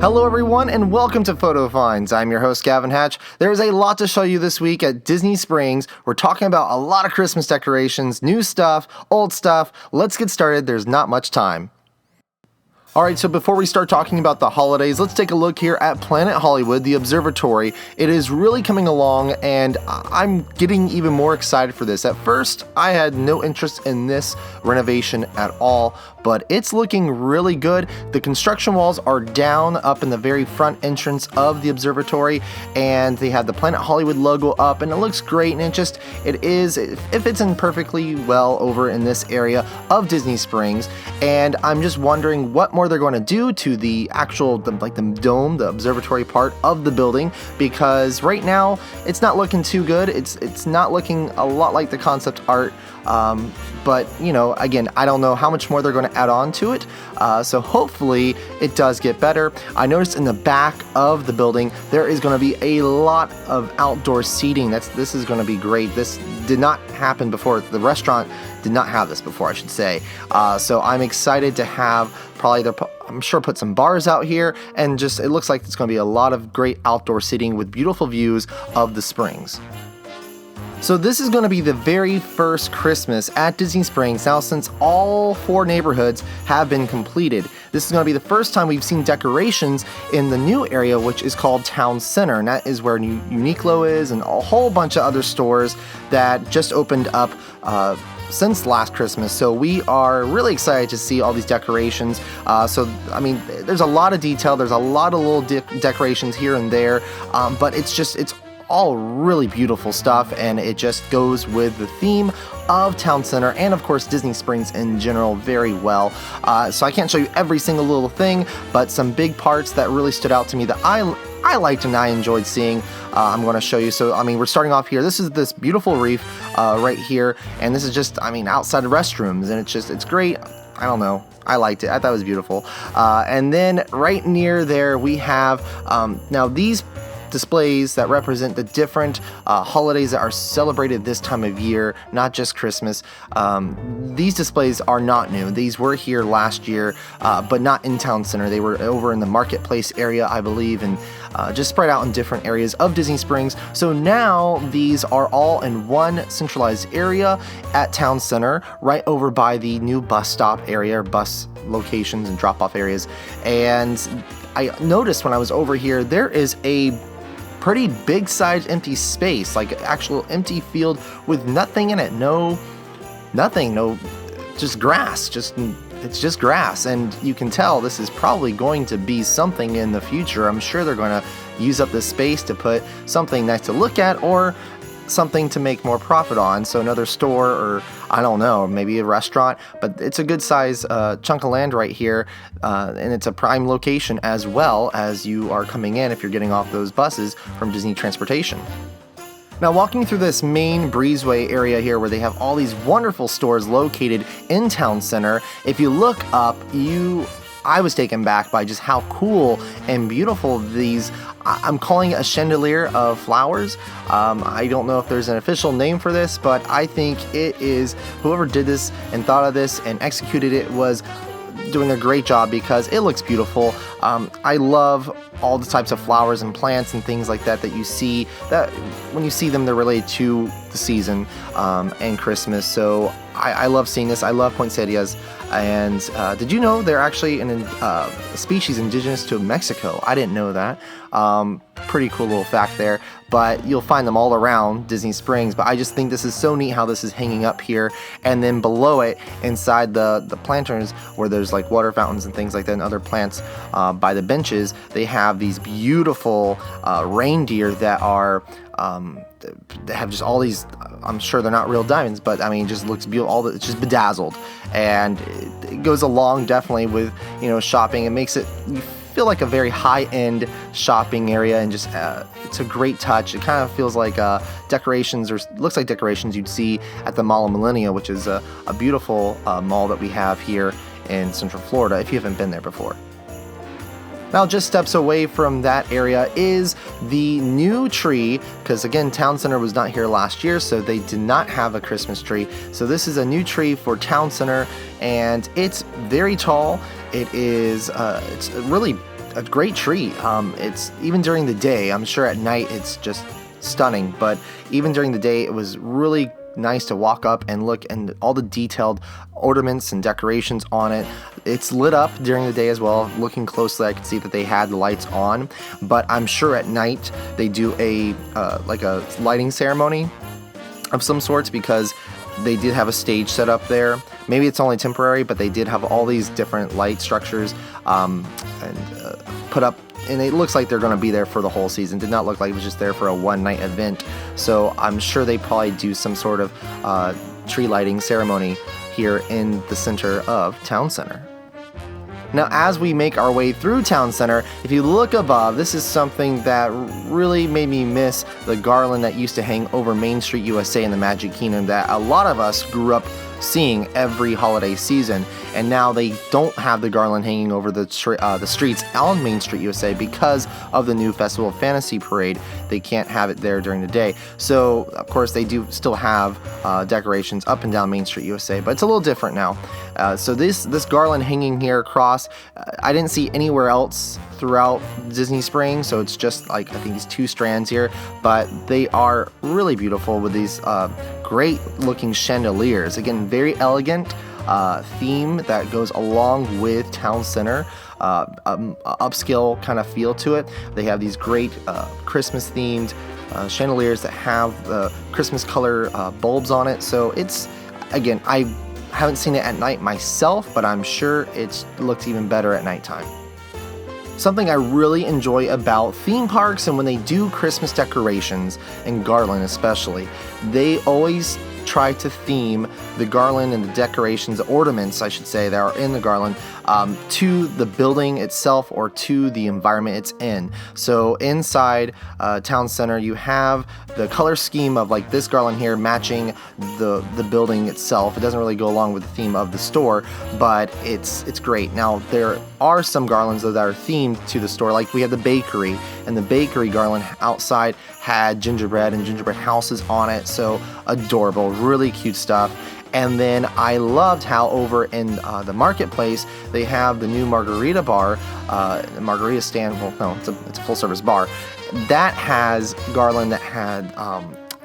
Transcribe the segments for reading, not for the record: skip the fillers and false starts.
Hello everyone and welcome to Photo Finds. I'm your host Gavin Hatch. There's a lot to show you this week at Disney Springs. We're talking about a lot of Christmas decorations, new stuff, old stuff. Let's get started. There's not much time. Alright, so before we start talking about the holidays, let's take a look here at Planet Hollywood, the observatory. It is really coming along and I'm getting even more excited for this. At first, I had no interest in this renovation at all, but it's looking really good. The construction walls are down up in the very front entrance of the observatory, and they have the Planet Hollywood logo up, and it looks great, and it fits in perfectly well over in this area of Disney Springs. And I'm just wondering what more they're going to do to the actual the dome, the observatory part of the building, because right now it's not looking too good. It's not looking a lot like the concept art. But you know, again, I don't know how much more they're going to add on to it, so hopefully it does get better. I noticed in the back of the building there is going to be a lot of outdoor seating. This is going to be great. This did not happen before. The restaurant did not have this before, I should say. So I'm excited to have I'm sure put some bars out here, and just it looks like it's going to be a lot of great outdoor seating with beautiful views of the springs. So this is going to be the very first Christmas at Disney Springs now since all 4 neighborhoods have been completed. This is going to be the first time we've seen decorations in the new area, which is called Town Center, and that is where Uniqlo is and a whole bunch of other stores that just opened up since last Christmas. So we are really excited to see all these decorations. So I mean, there's a lot of detail, there's a lot of little decorations here and there, but it's all really beautiful stuff, and it just goes with the theme of Town Center and of course Disney Springs in general very well. So I can't show you every single little thing, but some big parts that really stood out to me that I liked and I enjoyed seeing, I'm going to show you. So I mean, we're starting off here. This is this beautiful reef right here, and this is just, I mean, outside restrooms, and it's great. I don't know, I liked it. I thought it was beautiful. And then right near there we have now these displays that represent the different holidays that are celebrated this time of year, not just Christmas. These displays are not new. These were here last year, but not in Town Center. They were over in the marketplace area, I believe, and just spread out in different areas of Disney Springs. So now these are all in one centralized area at Town Center, right over by the new bus stop area, or bus locations and drop-off areas. And I noticed when I was over here, there is a pretty big sized empty space, like actual empty field with nothing in it, just grass, it's just grass, and you can tell this is probably going to be something in the future. I'm sure they're going to use up this space to put something nice to look at or something to make more profit on, so another store, or I don't know, maybe a restaurant. But it's a good size chunk of land right here, and it's a prime location as well as you are coming in if you're getting off those buses from Disney Transportation. Now, walking through this main breezeway area here where they have all these wonderful stores located in Town Center, if you look up, I was taken back by just how cool and beautiful these, I'm calling it a chandelier of flowers. I don't know if there's an official name for this, but I think it is, whoever did this and thought of this and executed it was doing a great job because it looks beautiful. I love all the types of flowers and plants and things like that you see, that when you see them, they're related to the season and Christmas. So I love seeing this. I love poinsettias. And did you know they're actually a species indigenous to Mexico? I didn't know that. Pretty cool little fact there. But you'll find them all around Disney Springs. But I just think this is so neat how this is hanging up here. And then below it, inside the planters, where there's like water fountains and things like that and other plants by the benches, they have these beautiful reindeer that are they have just all these, I'm sure they're not real diamonds, but I mean, it just looks beautiful. It's just bedazzled, and it goes along definitely with, you know, shopping. It makes it, you feel like a very high-end shopping area, and just it's a great touch. It kind of feels like decorations, or looks like decorations you'd see at the Mall of Millennia, which is a beautiful mall that we have here in Central Florida, if you haven't been there before. Now, just steps away from that area is the new tree, because again, Town Center was not here last year, so they did not have a Christmas tree. So this is a new tree for Town Center, and it's very tall. It is, it's really a great tree. It's even during the day, I'm sure at night it's just stunning, but even during the day it was really nice to walk up and look, and all the detailed ornaments and decorations on it. It's lit up during the day as well. Looking closely, I could see that they had the lights on, but I'm sure at night they do a like a lighting ceremony of some sorts, because they did have a stage set up there. Maybe it's only temporary, but they did have all these different light structures put up, and it looks like they're going to be there for the whole season. Did not look like it was just there for a one-night event. So I'm sure they probably do some sort of tree lighting ceremony here in the center of Town Center. Now, as we make our way through Town Center, if you look above, this is something that really made me miss the garland that used to hang over Main Street USA in the Magic Kingdom that a lot of us grew up seeing every holiday season, and now they don't have the garland hanging over the streets on Main Street USA because of the new Festival of Fantasy parade. They can't have it there during the day. So, of course, they do still have decorations up and down Main Street USA, but it's a little different now. So this garland hanging here across, I didn't see anywhere else throughout Disney Springs, so it's just like, I think these 2 strands here, but they are really beautiful with these great looking chandeliers. Again, very elegant theme that goes along with Town Center. Upscale kind of feel to it. They have these great Christmas themed chandeliers that have the Christmas color bulbs on it. So it's, again, I haven't seen it at night myself, but I'm sure it looks even better at nighttime. Something I really enjoy about theme parks, and when they do Christmas decorations, and garland especially, they always try to theme the garland and the decorations, the ornaments, I should say, that are in the garland to the building itself or to the environment it's in. So inside Town Center, you have the color scheme of like this garland here matching the building itself. It doesn't really go along with the theme of the store, but it's great. Now, there are some garlands though that are themed to the store, like we have the bakery, and the bakery garland outside had gingerbread and gingerbread houses on it, so adorable, really cute stuff. And then I loved how over in the marketplace they have the new margarita bar, margarita stand. Well, no, it's a full service bar that has garland that had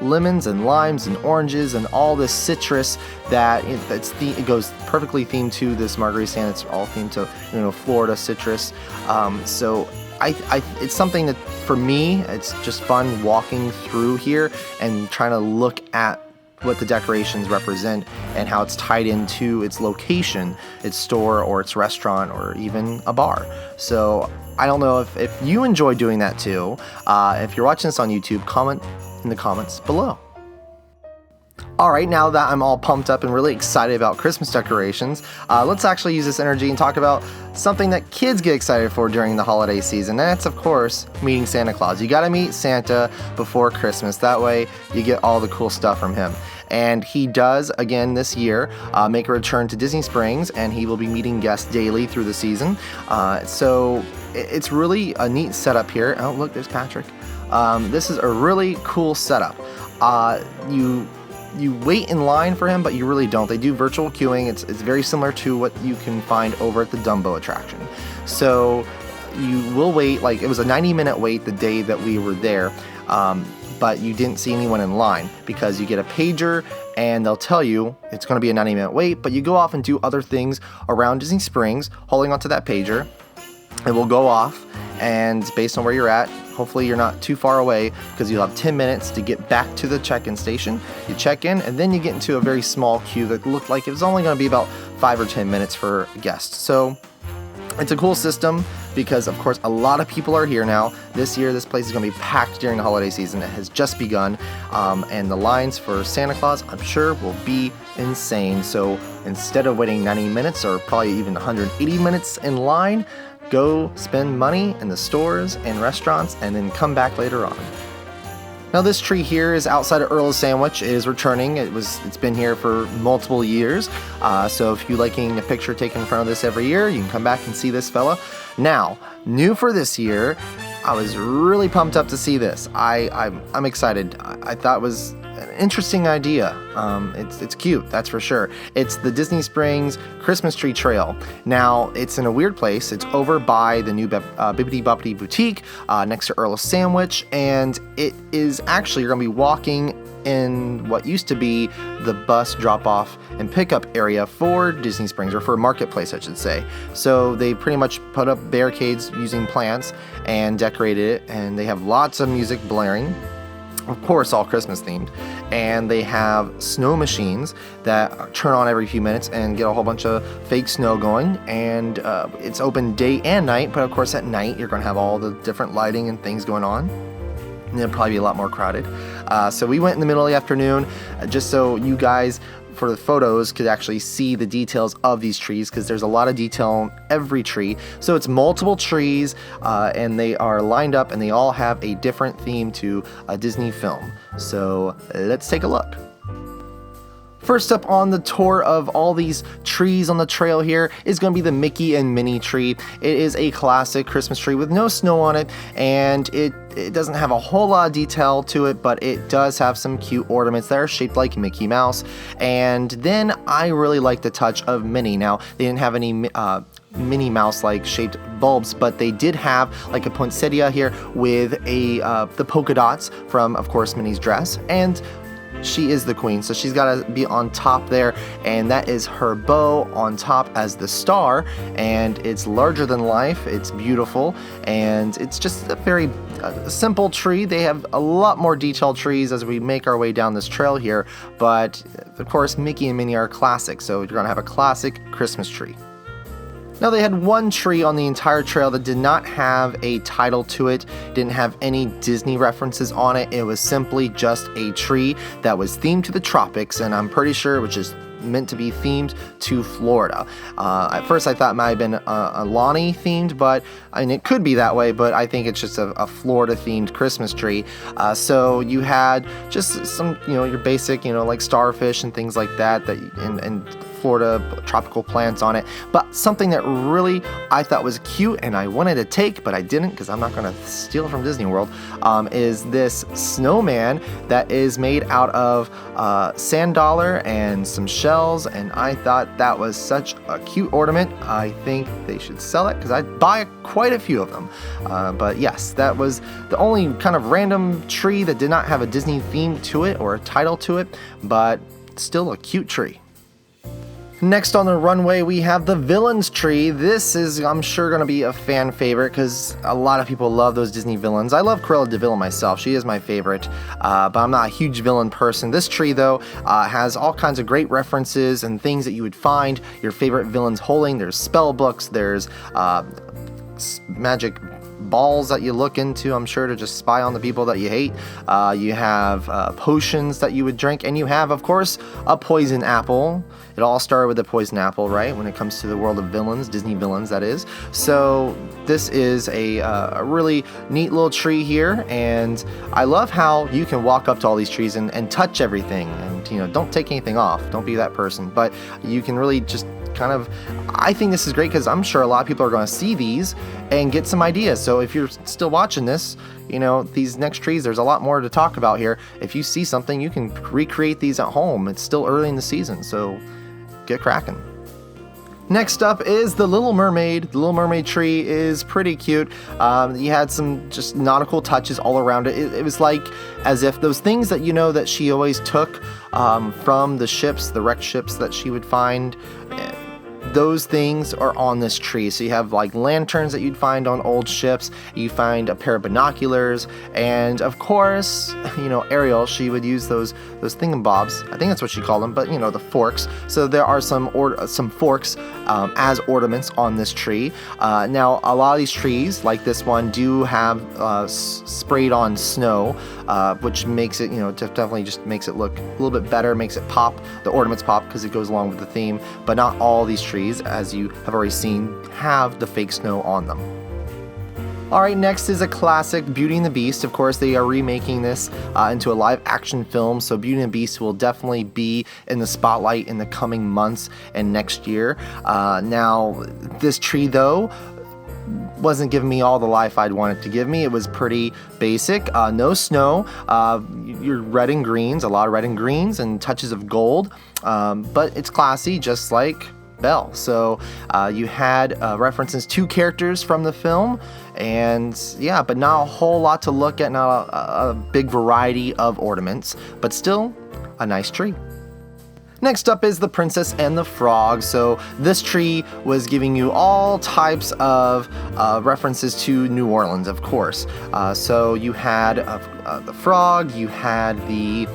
lemons and limes and oranges and all this citrus that it goes perfectly themed to this margarita stand. It's all themed to Florida citrus. So it's something that for me, it's just fun walking through here and trying to look at what the decorations represent and how it's tied into its location, its store or its restaurant or even a bar. So I don't know if you enjoy doing that too. If you're watching this on YouTube, comment in the comments below. Alright, now that I'm all pumped up and really excited about Christmas decorations, let's actually use this energy and talk about something that kids get excited for during the holiday season. That's, of course, meeting Santa Claus. You gotta meet Santa before Christmas. That way, you get all the cool stuff from him. And he does, again this year, make a return to Disney Springs, and he will be meeting guests daily through the season. So it's really a neat setup here. Oh, look, there's Patrick. This is a really cool setup. You wait in line for him, but you really don't. They do virtual queuing. It's very similar to what you can find over at the Dumbo attraction. So you will wait, like it was a 90-minute wait the day that we were there, but you didn't see anyone in line because you get a pager and they'll tell you it's going to be a 90-minute wait, but you go off and do other things around Disney Springs holding onto that pager. It will go off, and based on where you're at, hopefully you're not too far away because you'll have 10 minutes to get back to the check-in station. You check in, and then you get into a very small queue that looked like it was only going to be about 5 or 10 minutes for guests. So it's a cool system because, of course, a lot of people are here now. This year, this place is going to be packed during the holiday season. It has just begun, and the lines for Santa Claus, I'm sure, will be insane. So instead of waiting 90 minutes or probably even 180 minutes in line, go spend money in the stores and restaurants and then come back later on. Now this tree here is outside of Earl's Sandwich. It is returning. It's been here for multiple years. So if you're liking a picture taken in front of this every year, you can come back and see this fella. Now, new for this year, I was really pumped up to see this. I'm excited. I thought it was interesting idea. It's cute, that's for sure. It's the Disney Springs Christmas Tree Trail. Now, it's in a weird place. It's over by the new Bibbidi Bobbidi Boutique next to Earl's Sandwich, and it is actually, you're going to be walking in what used to be the bus drop-off and pickup area for Disney Springs, or for Marketplace, I should say. So they pretty much put up barricades using plants and decorated it, and they have lots of music blaring. Of course, all Christmas themed. And they have snow machines that turn on every few minutes and get a whole bunch of fake snow going. And it's open day and night, but of course at night you're going to have all the different lighting and things going on. And it'll probably be a lot more crowded. So we went in the middle of the afternoon just so you guys, for the photos, could actually see the details of these trees, because there's a lot of detail on every tree. So it's multiple trees, and they are lined up, and they all have a different theme to a Disney film. So let's take a look. First up on the tour of all these trees on the trail here is going to be the Mickey and Minnie tree. It is a classic Christmas tree with no snow on it, and it doesn't have a whole lot of detail to it, but it does have some cute ornaments that are shaped like Mickey Mouse. And then I really like the touch of Minnie. Now, they didn't have any Minnie Mouse like shaped bulbs, but they did have like a poinsettia here with the polka dots from, of course, Minnie's dress. And she is the queen, so she's got to be on top there, and that is her bow on top as the star, and it's larger than life. It's beautiful, and it's just a very simple tree. They have a lot more detailed trees as we make our way down this trail here, but of course Mickey and Minnie are classic, so you're gonna have a classic Christmas tree. Now, they had one tree on the entire trail that did not have a title to it, didn't have any Disney references on it. It was simply just a tree that was themed to the tropics, and I'm pretty sure it was just meant to be themed to Florida. At first I thought it might have been a Lonnie themed, but I mean, it could be that way, but I think it's just a Florida themed Christmas tree. So you had just some, your basic, like starfish and things like that, and Florida tropical plants on it. But something that really I thought was cute and I wanted to take, but I didn't because I'm not going to steal from Disney World, is this snowman that is made out of sand dollar and some shells, and I thought that was such a cute ornament. I think they should sell it because I'd buy quite a few of them. But yes, that was the only kind of random tree that did not have a Disney theme to it or a title to it, but still a cute tree. Next on the runway, we have the Villains tree. This is, I'm sure, going to be a fan favorite because a lot of people love those Disney villains. I love Cruella de Vil myself. She is my favorite, but I'm not a huge villain person. This tree, though, has all kinds of great references and things that you would find your favorite villains holding. There's spell books, there's magic balls that you look into, I'm sure, to just spy on the people that you hate. You have potions that you would drink, and you have, of course, a poison apple. It all started with a poison apple, right? When it comes to the world of villains, Disney villains, that is. So this is a really neat little tree here, and I love how you can walk up to all these trees and touch everything, and don't take anything off. Don't be that person, but you can really just kind of, I think this is great because I'm sure a lot of people are going to see these and get some ideas. So if you're still watching this, these next trees, there's a lot more to talk about here. If you see something, you can recreate these at home. It's still early in the season, so get cracking. Next up is the Little Mermaid. The Little Mermaid tree is pretty cute. You had some just nautical touches all around it. It was like as if those things that that she always took from the ships, the wrecked ships that she would find, those things are on this tree. So you have like lanterns that you'd find on old ships, you find a pair of binoculars, and of course, Ariel, she would use those thingamabobs. I think that's what she called them, but the forks. So there are some forks as ornaments on this tree. Now, a lot of these trees, like this one, do have sprayed on snow, which makes it, definitely just makes it look a little bit better, makes it pop, the ornaments pop because it goes along with the theme, but not all these trees, as you have already seen, have the fake snow on them. Alright, next is a classic, Beauty and the Beast. Of course, they are remaking this into a live action film, so Beauty and the Beast will definitely be in the spotlight in the coming months and next year. Now, this tree, though, wasn't giving me all the life I'd want it to give me. It was pretty basic. No snow. Your red and greens, a lot of red and greens and touches of gold. But it's classy, just like Belle. So you had references to characters from the film, and yeah, but not a whole lot to look at, not a big variety of ornaments, but still a nice tree. Next up is The Princess and the Frog. So this tree was giving you all types of references to New Orleans, of course. So you had the frog, you had the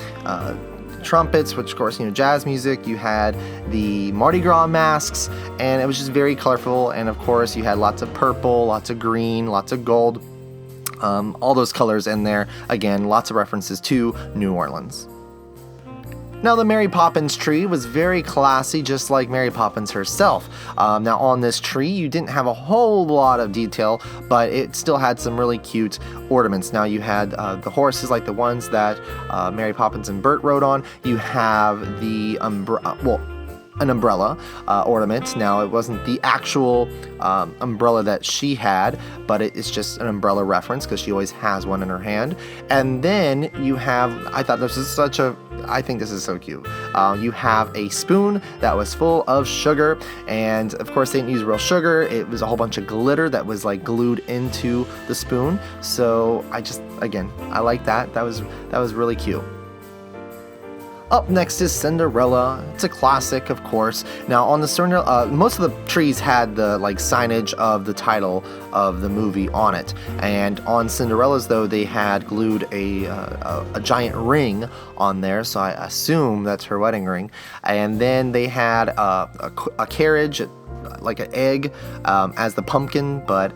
trumpets, which of course, jazz music, you had the Mardi Gras masks, and it was just very colorful. And of course, you had lots of purple, lots of green, lots of gold, all those colors in there. Again, lots of references to New Orleans. Now, the Mary Poppins tree was very classy, just like Mary Poppins herself. Now, on this tree, you didn't have a whole lot of detail, but it still had some really cute ornaments. Now, you had the horses, like the ones that Mary Poppins and Bert rode on. You have the an umbrella ornament. Now, it wasn't the actual umbrella that she had, but it's just an umbrella reference because she always has one in her hand. And then you have, I think this is so cute. You have a spoon that was full of sugar, and of course they didn't use real sugar. It was a whole bunch of glitter that was like glued into the spoon. So I like that. That was really cute. Up next is Cinderella. It's a classic, of course. Now, on the Cinderella, most of the trees had the signage of the title of the movie on it, and on Cinderella's, though, they had glued a giant ring on there. So I assume that's her wedding ring. And then they had a carriage, like an egg, as the pumpkin, but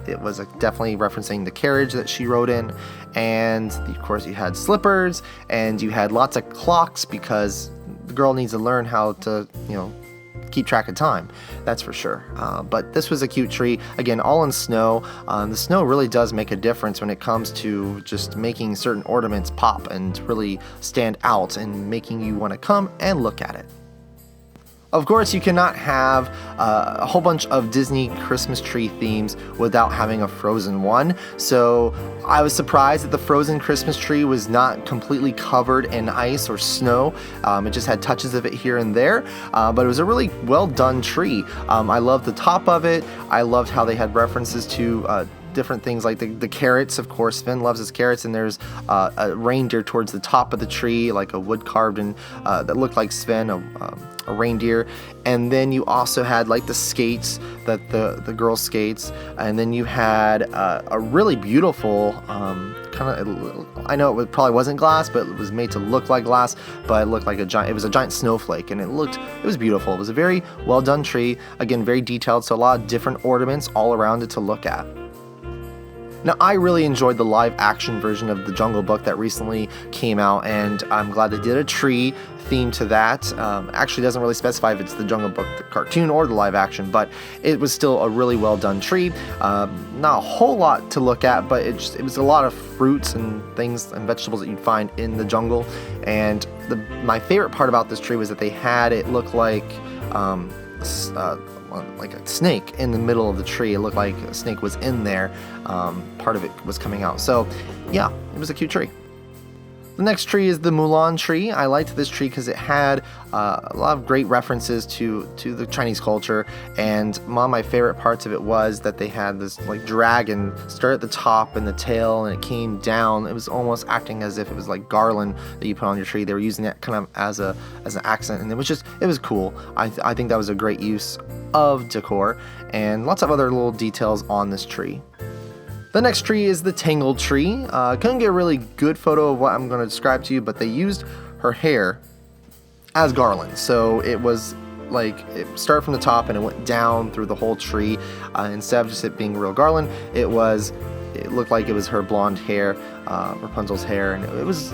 it was definitely referencing the carriage that she rode in. And of course you had slippers, and you had lots of clocks because the girl needs to learn how to keep track of time, that's for sure. But this was a cute tree, again, all in snow. The snow really does make a difference when it comes to just making certain ornaments pop and really stand out and making you want to come and look at it. Of course, you cannot have a whole bunch of Disney Christmas tree themes without having a Frozen one. So I was surprised that the Frozen Christmas tree was not completely covered in ice or snow. It just had touches of it here and there, but it was a really well done tree. I loved the top of it. I loved how they had references to different things like the carrots. Of course, Sven loves his carrots, and there's a reindeer towards the top of the tree, like a wood carved and that looked like Sven, a reindeer. And then you also had like the skates that the girl skates, and then you had a really beautiful I know it probably wasn't glass, but it was made to look like glass, but it looked like it was a giant snowflake, and it was beautiful. It was a very well done tree, again, very detailed, so a lot of different ornaments all around it to look at. Now, I really enjoyed the live action version of The Jungle Book that recently came out, and I'm glad they did a tree theme to that. Actually doesn't really specify if it's The Jungle Book, the cartoon, or the live action, but it was still a really well done tree. Not a whole lot to look at, but it was a lot of fruits and things and vegetables that you'd find in the jungle. And my favorite part about this tree was that they had it look like a snake in the middle of the tree. It looked like a snake was in there. Part of it was coming out. So yeah, it was a cute tree. The next tree is the Mulan tree. I liked this tree because it had a lot of great references to the Chinese culture, and one of my favorite parts of it was that they had this like dragon start at the top and the tail, and it came down. It was almost acting as if it was like garland that you put on your tree. They were using that kind of as an accent, and it was cool. I think that was a great use of decor, and lots of other little details on this tree. The next tree is the Tangled tree. Couldn't get a really good photo of what I'm going to describe to you, but they used her hair as garland. So it was like, it started from the top and it went down through the whole tree. Instead of just it being real garland, it looked like it was her blonde hair, Rapunzel's hair, and it was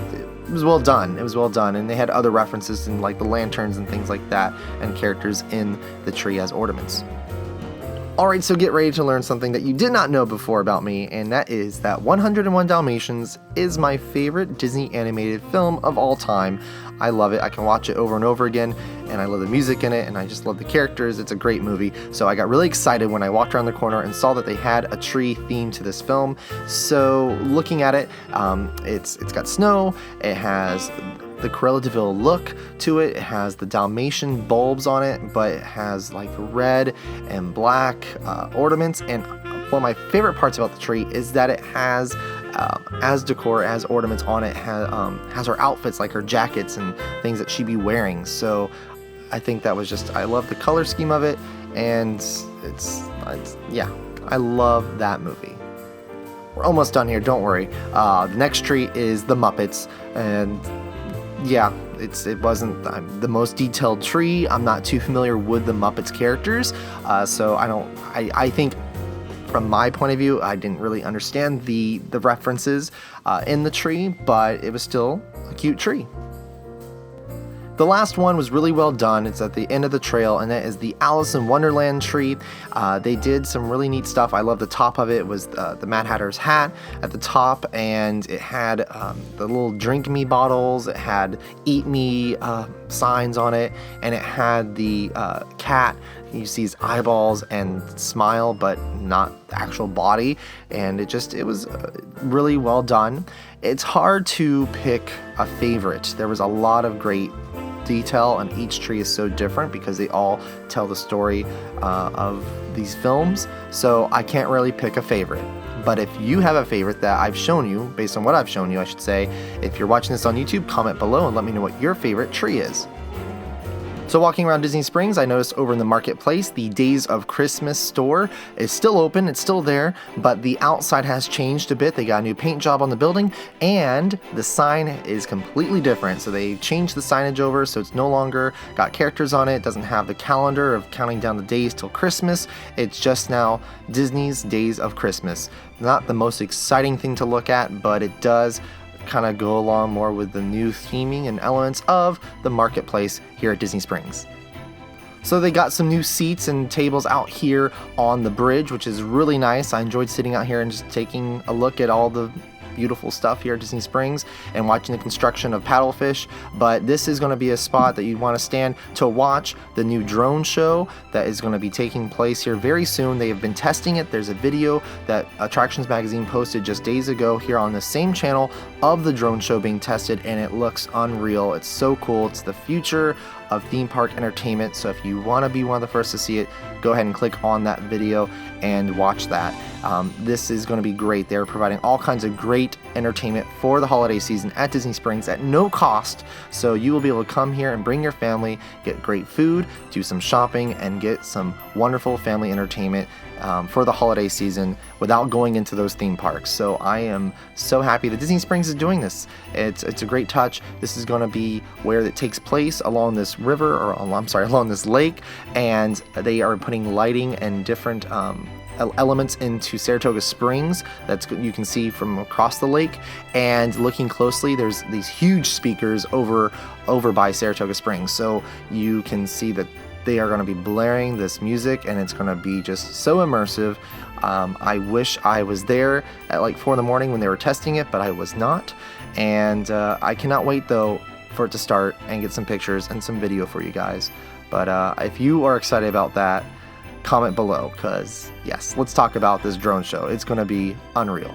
well done. It was well done, and they had other references in like the lanterns and things like that, and characters in the tree as ornaments. Alright, so get ready to learn something that you did not know before about me, and that is that 101 Dalmatians is my favorite Disney animated film of all time. I love it. I can watch it over and over again, and I love the music in it, and I just love the characters. It's a great movie. So I got really excited when I walked around the corner and saw that they had a tree theme to this film. So looking at it, it's got snow, it has the Cruella de Vil look to it. It has the Dalmatian bulbs on it, but it has like red and black ornaments. And one of my favorite parts about the tree is that it has, as decor, as ornaments on it, has her outfits, like her jackets and things that she'd be wearing. So I think that was just, I love the color scheme of it, and yeah, I love that movie. We're almost done here, don't worry. The next tree is the Muppets, and yeah, it wasn't the most detailed tree. I'm not too familiar with the Muppets characters, so I think from my point of view, I didn't really understand the references in the tree, but it was still a cute tree. The last one was really well done. It's at the end of the trail, and that is the Alice in Wonderland tree. They did some really neat stuff. I love the top of it. Was the Mad Hatter's hat at the top, and it had the little drink me bottles. It had eat me signs on it, and it had the cat. You see his eyeballs and smile, but not the actual body, and it was really well done. It's hard to pick a favorite. There was a lot of great detail, and each tree is so different because they all tell the story of these films, so I can't really pick a favorite. But if you have a favorite that I've shown you, based on what I've shown you, I should say, if you're watching this on YouTube, comment below and let me know what your favorite tree is. So walking around Disney Springs, I noticed over in the marketplace, the Days of Christmas store is still open. It's still there, but the outside has changed a bit. They got a new paint job on the building, and the sign is completely different. So they changed the signage over, so it's no longer got characters on it. It doesn't have the calendar of counting down the days till Christmas. It's just now Disney's Days of Christmas. Not the most exciting thing to look at, but it does kind of go along more with the new theming and elements of the marketplace here at Disney Springs. So they got some new seats and tables out here on the bridge, which is really nice. I enjoyed sitting out here and just taking a look at all the beautiful stuff here at Disney Springs and watching the construction of paddlefish. But this is going to be a spot that you want to stand to watch the new drone show that is going to be taking place here very soon. They have been testing it. There's a video that Attractions Magazine posted just days ago here on the same channel of the drone show being tested, and it looks unreal. It's so cool. It's the future of theme park entertainment, so if you want to be one of the first to see it, go ahead and click on that video and watch that. This is going to be great. They're providing all kinds of great entertainment for the holiday season at Disney Springs at no cost, so you will be able to come here and bring your family, get great food, do some shopping, and get some wonderful family entertainment for the holiday season without going into those theme parks. So I am so happy that Disney Springs is doing this. It's a great touch. This is going to be where it takes place along this river, or along this lake, and they are putting lighting and different elements into Saratoga Springs that you can see from across the lake. And looking closely, there's these huge speakers over by Saratoga Springs, so you can see that they are going to be blaring this music, and it's going to be just so immersive. I wish I was there at like 4 in the morning when they were testing it, but I was not. And I cannot wait though for it to start and get some pictures and some video for you guys. But if you are excited about that, comment below, because yes, let's talk about this drone show. It's going to be unreal.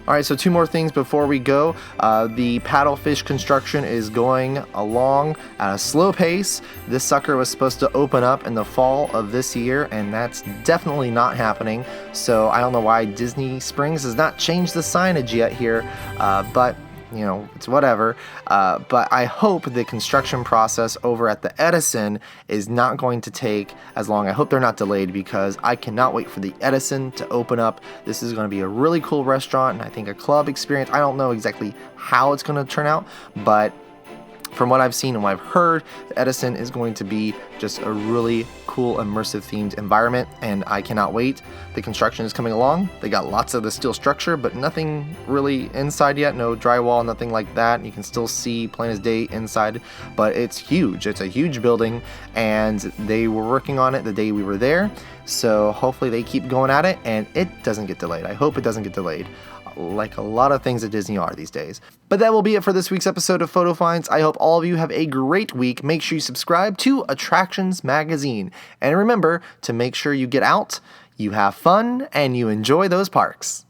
Alright, so 2 more things before we go. The paddlefish construction is going along at a slow pace. This sucker was supposed to open up in the fall of this year, and that's definitely not happening. So I don't know why Disney Springs has not changed the signage yet here, but you know, it's whatever. But I hope the construction process over at the Edison is not going to take as long. I hope they're not delayed, because I cannot wait for the Edison to open up. This is going to be a really cool restaurant, and I think a club experience. I don't know exactly how it's going to turn out, but From what I've seen and what I've heard, Edison is going to be just a really cool, immersive themed environment, and I cannot wait. The construction is coming along. They got lots of the steel structure, but nothing really inside yet. No drywall, nothing like that. You can still see plain as day inside, but it's huge. It's a huge building, and they were working on it the day we were there. So hopefully they keep going at it, and it doesn't get delayed. I hope it doesn't get delayed, like a lot of things at Disney are these days. But that will be it for this week's episode of Photo Finds. I hope all of you have a great week. Make sure you subscribe to Attractions Magazine. And remember to make sure you get out, you have fun, and you enjoy those parks.